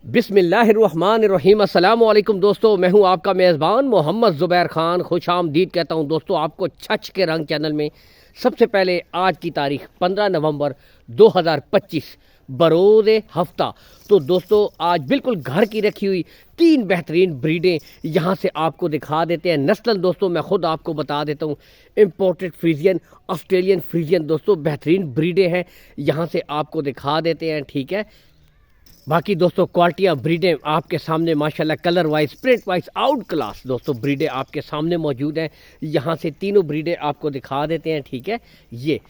बिस्मिल्लाहिर्रहमानिर्रहीम। अस्सलाम वालेकुम दोस्तों, मैं हूं आपका मेज़बान मोहम्मद ज़ुबैर ख़ान। खुश आमदीद कहता हूं दोस्तों आपको छछ के रंग चैनल में। सबसे पहले आज की तारीख 15 नवंबर 2025 बरोज़ हफ्ता। तो दोस्तों आज बिल्कुल घर की रखी हुई 3 बेहतरीन ब्रीडें यहां से आपको दिखा देते हैं। नस्ल दोस्तों मैं ख़ुद आपको बता देता हूं, इम्पोर्टेड फ्रीजियन, ऑस्ट्रेलियन फ्रीजियन दोस्तों बेहतरीन ब्रीडें हैं, यहां से आपको दिखा देते हैं। ठीक है, बाकी दोस्तों क्वालिटियाँ ब्रीडें आपके सामने माशाल्लाह colour wise print wise out class दोस्तों ब्रीडें आपके सामने मौजूद हैं। यहाँ से तीनों ब्रीडें आपको दिखा देते हैं। ठीक है, ये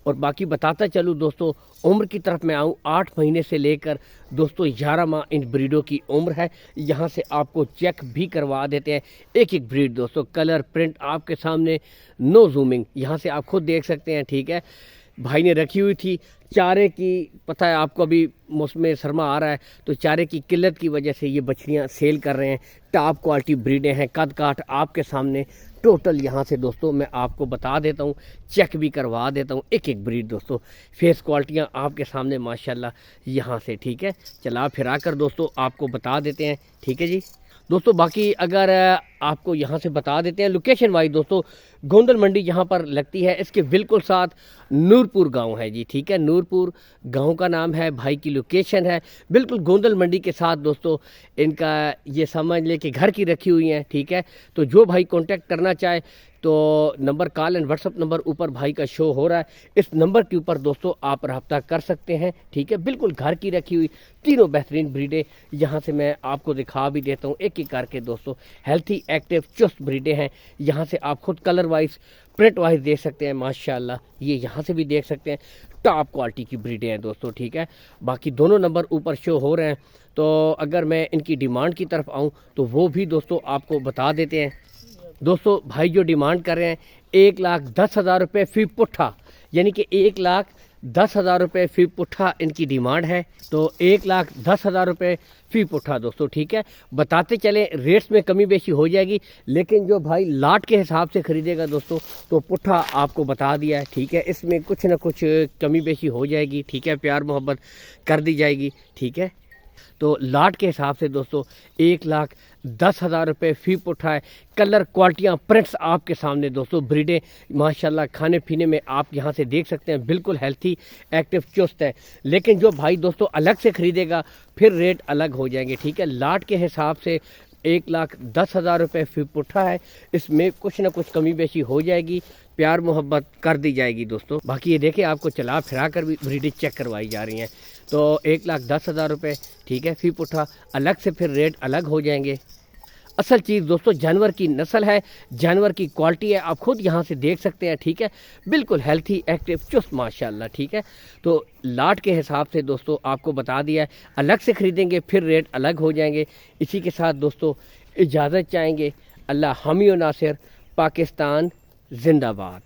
और बाकी बताता चलूँ दोस्तों, उम्र की तरफ मैं आऊँ 8 महीने से लेकर दोस्तों 11 माह इन ब्रीडों की उम्र है। यहाँ से आपको चेक भी करवा देते हैं एक एक ब्रीड दोस्तों, कलर प्रिंट आपके सामने, नो जूमिंग, यहाँ से आप खुद देख सकते हैं। ठीक है, भाई ने रखी हुई थी चारे की, पता है आपको अभी मौसम सरमा आ रहा है तो चारे की किल्लत की वजह से ये बछड़ियाँ सेल कर रहे हैं। टॉप क्वालिटी ब्रीडें हैं, कद काठ आपके सामने टोटल यहाँ से दोस्तों मैं आपको बता देता हूँ, चेक भी करवा देता हूँ एक एक ब्रीड दोस्तों। फेस क्वालिटियाँ आपके सामने माशाल्लाह यहाँ से। ठीक है, चला फिरा कर दोस्तों आपको बता देते हैं। ठीक है जी दोस्तों, बाकी अगर आपको यहाँ से बता देते हैं लोकेशन वाइज दोस्तों, गोंदल मंडी यहाँ पर लगती है, इसके बिल्कुल साथ नूरपुर गांव है जी। ठीक है, नूरपुर गांव का नाम है, भाई की लोकेशन है बिल्कुल गोंदल मंडी के साथ दोस्तों। इनका ये समझ ले कि घर की रखी हुई हैं। ठीक है, तो जो भाई कांटेक्ट करना चाहे तो number call and WhatsApp number ऊपर भाई का शो हो रहा है, इस नंबर के ऊपर दोस्तों आप रब्ता कर सकते हैं। ठीक है, बिल्कुल घर की रखी हुई तीनों बेहतरीन ब्रीडें यहाँ से मैं आपको दिखा भी देता हूँ एक एक करके दोस्तों। हेल्थी एक्टिव चुस्त ब्रीडें हैं, यहाँ से आप खुद कलर वाइज प्रिंट वाइज देख सकते हैं माशाल्लाह, ये यहाँ से भी देख सकते हैं टॉप क्वालिटी की ब्रीडें हैं दोस्तों। ठीक है, बाकी दोनों नंबर ऊपर शो हो रहे हैं। तो अगर मैं इनकी डिमांड की तरफ आऊँ तो वो भी दोस्तों आपको बता देते हैं। दोस्तों भाई जो डिमांड कर रहे हैं 1,10,000 रुपये फ़ी पुट्ठा, यानी कि 1,10,000 रुपये फ़ी पुट्ठा इनकी डिमांड है। तो 1,10,000 रुपये फ़ी पुट्ठा दोस्तों। ठीक है, बताते चलें रेट्स में कमी बेशी हो जाएगी, लेकिन जो भाई लाट के हिसाब से ख़रीदेगा दोस्तों तो पुट्ठा आपको बता दिया है। ठीक है, इसमें कुछ ना कुछ कमी बेशी हो जाएगी। ठीक है, प्यार मोहब्बत कर दी जाएगी। ठीक है, तो लाट के हिसाब से दोस्तों 1,10,000 रुपये फ़ी पुट्ठा है। कलर क्वालिटियाँ प्रिंट्स आपके सामने दोस्तों, ब्रीडें माशाल्लाह खाने पीने में आप यहाँ से देख सकते हैं बिल्कुल हेल्थी एक्टिव चुस्त है। लेकिन जो भाई दोस्तों अलग से ख़रीदेगा फिर रेट अलग हो जाएंगे। ठीक है, लाट के हिसाब से 1,10,000 रुपये फ़ी पुट्ठा है, इसमें कुछ ना कुछ कमी बेशी हो जाएगी, प्यार मोहब्बत कर दी जाएगी दोस्तों। बाकी ये देखें आपको चला फिरा कर भी ब्रीडें चेक करवाई जा रही हैं। तो 1,10,000 रुपये ठीक है फ़ी पुट्ठा, अलग से फिर रेट अलग हो जाएंगे। असल चीज़ दोस्तों जानवर की नस्ल है, जानवर की क्वालिटी है, आप खुद यहाँ से देख सकते हैं। ठीक है, बिल्कुल हेल्थी एक्टिव चुस्त माशाल्लाह। ठीक है, तो लाट के हिसाब से दोस्तों आपको बता दिया है, अलग से ख़रीदेंगे फिर रेट अलग हो जाएंगे। इसी के साथ दोस्तों इजाज़त चाहेंगे। अल्लाह हामी और नासिर, पाकिस्तान जिंदाबाद।